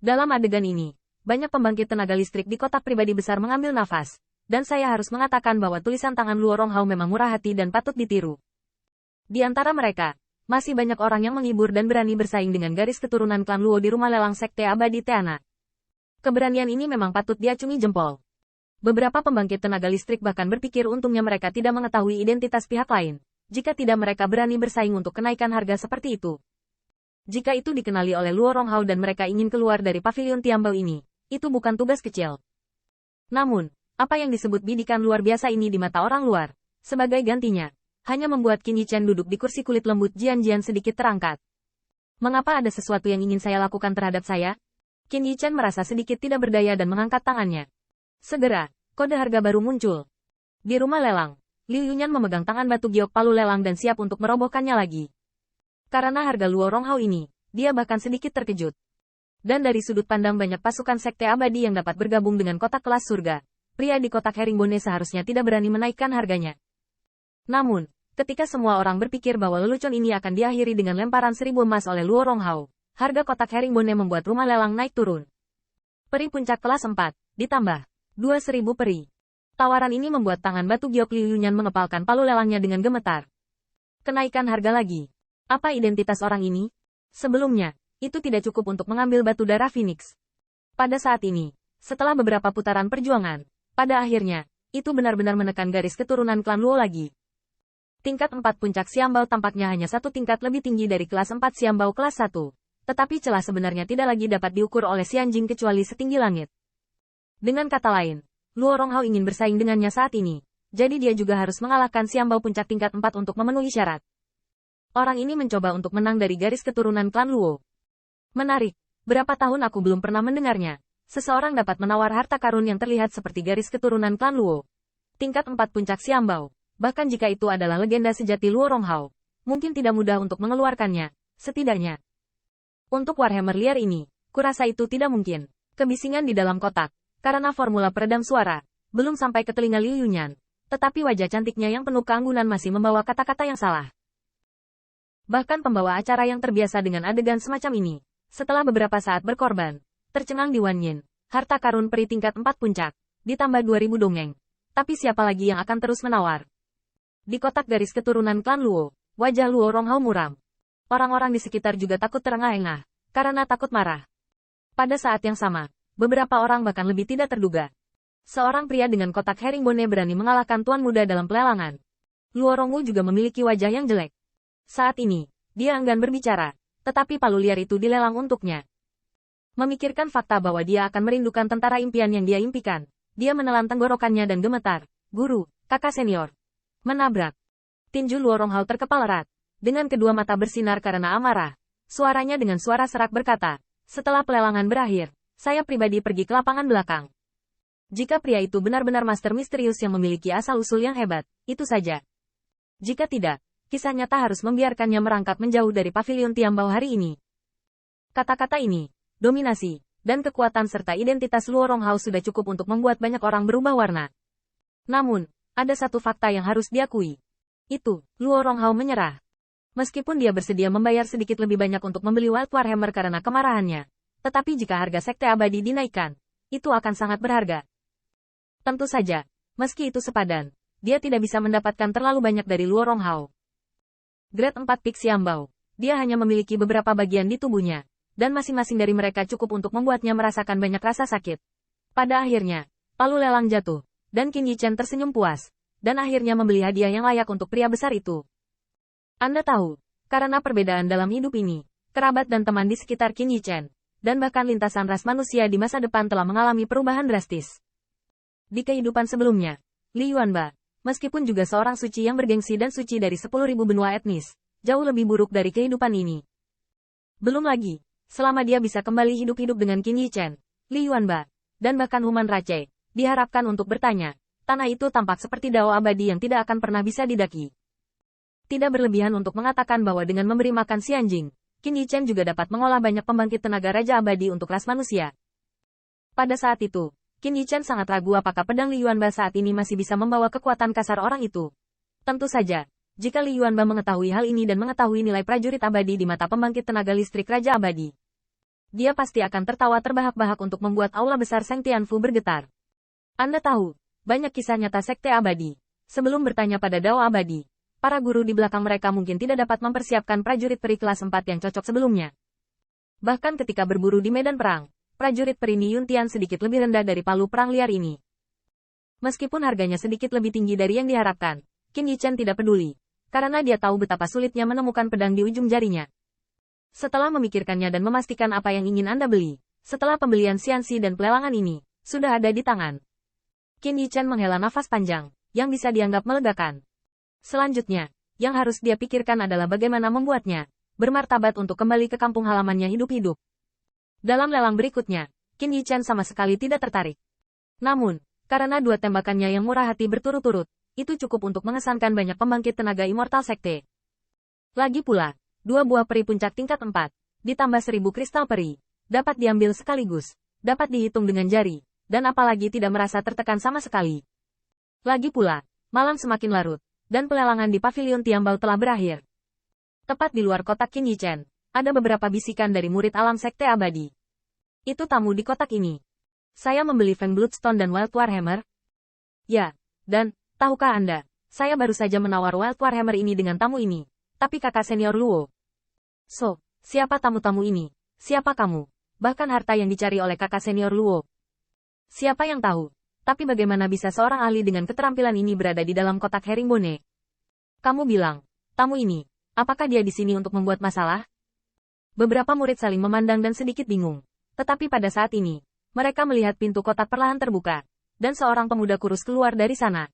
Dalam adegan ini, banyak pembangkit tenaga listrik di kotak pribadi besar mengambil nafas, dan saya harus mengatakan bahwa tulisan tangan Luo Ronghao memang murah hati dan patut ditiru. Di antara mereka, masih banyak orang yang menghibur dan berani bersaing dengan garis keturunan klan Luo di rumah lelang Sekte Abadi Teana. Keberanian ini memang patut diacungi jempol. Beberapa pembangkit tenaga listrik bahkan berpikir untungnya mereka tidak mengetahui identitas pihak lain, jika tidak mereka berani bersaing untuk kenaikan harga seperti itu. Jika itu dikenali oleh Luo Ronghao dan mereka ingin keluar dari pavilion Tiambao ini, itu bukan tugas kecil. Namun, apa yang disebut bidikan luar biasa ini di mata orang luar, sebagai gantinya, hanya membuat Qin Yichen duduk di kursi kulit lembut Jian-Jian sedikit terangkat. Mengapa ada sesuatu yang ingin saya lakukan terhadap saya? Qin Yichen merasa sedikit tidak berdaya dan mengangkat tangannya. Segera, kode harga baru muncul. Di rumah lelang, Liu Yunyan memegang tangan batu giok palu lelang dan siap untuk merobohkannya lagi. Karena harga Luo Ronghao ini, dia bahkan sedikit terkejut. Dan dari sudut pandang banyak pasukan Sekte Abadi yang dapat bergabung dengan kotak kelas surga, pria di kotak herringbone seharusnya tidak berani menaikkan harganya. Namun, ketika semua orang berpikir bahwa lelucon ini akan diakhiri dengan lemparan 1000 emas oleh Luo Ronghao, harga kotak herringbone membuat rumah lelang naik turun. Peri puncak kelas 4, ditambah 2.000 peri. Tawaran ini membuat tangan batu giok Liu Yunyan mengepalkan palu lelangnya dengan gemetar. Kenaikan harga lagi. Apa identitas orang ini? Sebelumnya, itu tidak cukup untuk mengambil batu darah Phoenix. Pada saat ini, setelah beberapa putaran perjuangan, pada akhirnya, itu benar-benar menekan garis keturunan klan Luo lagi. Tingkat 4 puncak Xiambao tampaknya hanya satu tingkat lebih tinggi dari kelas 4 Xiambao kelas 1. Tetapi celah sebenarnya tidak lagi dapat diukur oleh Xianjing kecuali setinggi langit. Dengan kata lain, Luo Ronghao ingin bersaing dengannya saat ini. Jadi dia juga harus mengalahkan Xiambao puncak tingkat 4 untuk memenuhi syarat. Orang ini mencoba untuk menang dari garis keturunan klan Luo. Menarik, berapa tahun aku belum pernah mendengarnya. Seseorang dapat menawar harta karun yang terlihat seperti garis keturunan klan Luo. Tingkat 4 puncak Xiambao. Bahkan jika itu adalah legenda sejati Luo Ronghao, mungkin tidak mudah untuk mengeluarkannya, setidaknya. Untuk Warhammer liar ini, kurasa itu tidak mungkin. Kebisingan di dalam kotak, karena formula peredam suara, belum sampai ke telinga Liu Yunyan. Tetapi wajah cantiknya yang penuh keanggunan masih membawa kata-kata yang salah. Bahkan pembawa acara yang terbiasa dengan adegan semacam ini, setelah beberapa saat berkorban, tercengang di Wanyin, harta karun peri tingkat 4 puncak, ditambah 2000 dongeng. Tapi siapa lagi yang akan terus menawar? Di kotak garis keturunan klan Luo, wajah Luo Ronghao muram. Orang-orang di sekitar juga takut terengah-engah, karena takut marah. Pada saat yang sama, beberapa orang bahkan lebih tidak terduga. Seorang pria dengan kotak herringbone berani mengalahkan tuan muda dalam pelelangan. Luo Ronghao juga memiliki wajah yang jelek. Saat ini, dia enggan berbicara, tetapi palu liar itu dilelang untuknya. Memikirkan fakta bahwa dia akan merindukan tentara impian yang dia impikan, dia menelan tenggorokannya dan gemetar. Guru, kakak senior. Menabrak. Tinju Luo Ronghao terkepal erat, dengan kedua mata bersinar karena amarah. Suaranya dengan suara serak berkata, setelah pelelangan berakhir, saya pribadi pergi ke lapangan belakang. Jika pria itu benar-benar master misterius yang memiliki asal-usul yang hebat, itu saja. Jika tidak, kisah nyata harus membiarkannya merangkak menjauh dari pavilion Tiambao hari ini. Kata-kata ini, dominasi, dan kekuatan serta identitas Luo Ronghao sudah cukup untuk membuat banyak orang berubah warna. Namun, ada satu fakta yang harus diakui. Itu, Luo Ronghao menyerah. Meskipun dia bersedia membayar sedikit lebih banyak untuk membeli Wild Warhammer karena kemarahannya, tetapi jika harga Sekte Abadi dinaikkan, itu akan sangat berharga. Tentu saja, meski itu sepadan, dia tidak bisa mendapatkan terlalu banyak dari Luo Ronghao. Grade 4 Peak Xiambao, dia hanya memiliki beberapa bagian di tubuhnya, dan masing-masing dari mereka cukup untuk membuatnya merasakan banyak rasa sakit. Pada akhirnya, palu lelang jatuh, dan Qin Yichen tersenyum puas, dan akhirnya membeli hadiah yang layak untuk pria besar itu. Anda tahu, karena perbedaan dalam hidup ini, kerabat dan teman di sekitar Qin Yichen, dan bahkan lintasan ras manusia di masa depan telah mengalami perubahan drastis. Di kehidupan sebelumnya, Li Yuanba, meskipun juga seorang suci yang bergengsi dan suci dari 10.000 benua etnis, jauh lebih buruk dari kehidupan ini. Belum lagi, selama dia bisa kembali hidup-hidup dengan Qin Yichen, Li Yuanba, dan bahkan Human Rache, diharapkan untuk bertanya, tanah itu tampak seperti dao abadi yang tidak akan pernah bisa didaki. Tidak berlebihan untuk mengatakan bahwa dengan memberi makan Xianjing, Qin Yichen juga dapat mengolah banyak pembangkit tenaga raja abadi untuk ras manusia. Pada saat itu, Qin Yichen sangat ragu apakah pedang Li Yuanba saat ini masih bisa membawa kekuatan kasar orang itu. Tentu saja, jika Li Yuanba mengetahui hal ini dan mengetahui nilai prajurit abadi di mata pembangkit tenaga listrik raja abadi. Dia pasti akan tertawa terbahak-bahak untuk membuat aula besar Seng Tianfu bergetar. Anda tahu, banyak kisah nyata sekte abadi. Sebelum bertanya pada Dao abadi, para guru di belakang mereka mungkin tidak dapat mempersiapkan prajurit peri kelas 4 yang cocok sebelumnya. Bahkan ketika berburu di medan perang, prajurit peri Ni Yuntian sedikit lebih rendah dari palu perang liar ini. Meskipun harganya sedikit lebih tinggi dari yang diharapkan, Qin Yichen tidak peduli, karena dia tahu betapa sulitnya menemukan pedang di ujung jarinya. Setelah memikirkannya dan memastikan apa yang ingin Anda beli, setelah pembelian Xianxi dan pelelangan ini, sudah ada di tangan. Qin Yichen menghela nafas panjang, yang bisa dianggap melegakan. Selanjutnya, yang harus dia pikirkan adalah bagaimana membuatnya bermartabat untuk kembali ke kampung halamannya hidup-hidup. Dalam lelang berikutnya, Qin Yichen sama sekali tidak tertarik. Namun, karena dua tembakannya yang murah hati berturut-turut, itu cukup untuk mengesankan banyak pembangkit tenaga immortal sekte. Lagi pula, 2 buah peri puncak tingkat 4, ditambah 1000 kristal peri, dapat diambil sekaligus, dapat dihitung dengan jari, dan apalagi tidak merasa tertekan sama sekali. Lagi pula, malam semakin larut, dan pelelangan di pavilion Tiambao telah berakhir. Tepat di luar kotak Qin Yichen, ada beberapa bisikan dari murid alam sekte abadi. Itu tamu di kotak ini. Saya membeli Feng Bloodstone dan Wild Warhammer. Ya, dan, tahukah Anda, saya baru saja menawar Wild Warhammer ini dengan tamu ini, tapi kakak senior Luo. So, siapa tamu-tamu ini? Siapa kamu? Bahkan harta yang dicari oleh kakak senior Luo. Siapa yang tahu? Tapi bagaimana bisa seorang ahli dengan keterampilan ini berada di dalam kotak herringbone? Kamu bilang, tamu ini, apakah dia di sini untuk membuat masalah? Beberapa murid saling memandang dan sedikit bingung. Tetapi pada saat ini, mereka melihat pintu kotak perlahan terbuka, dan seorang pemuda kurus keluar dari sana.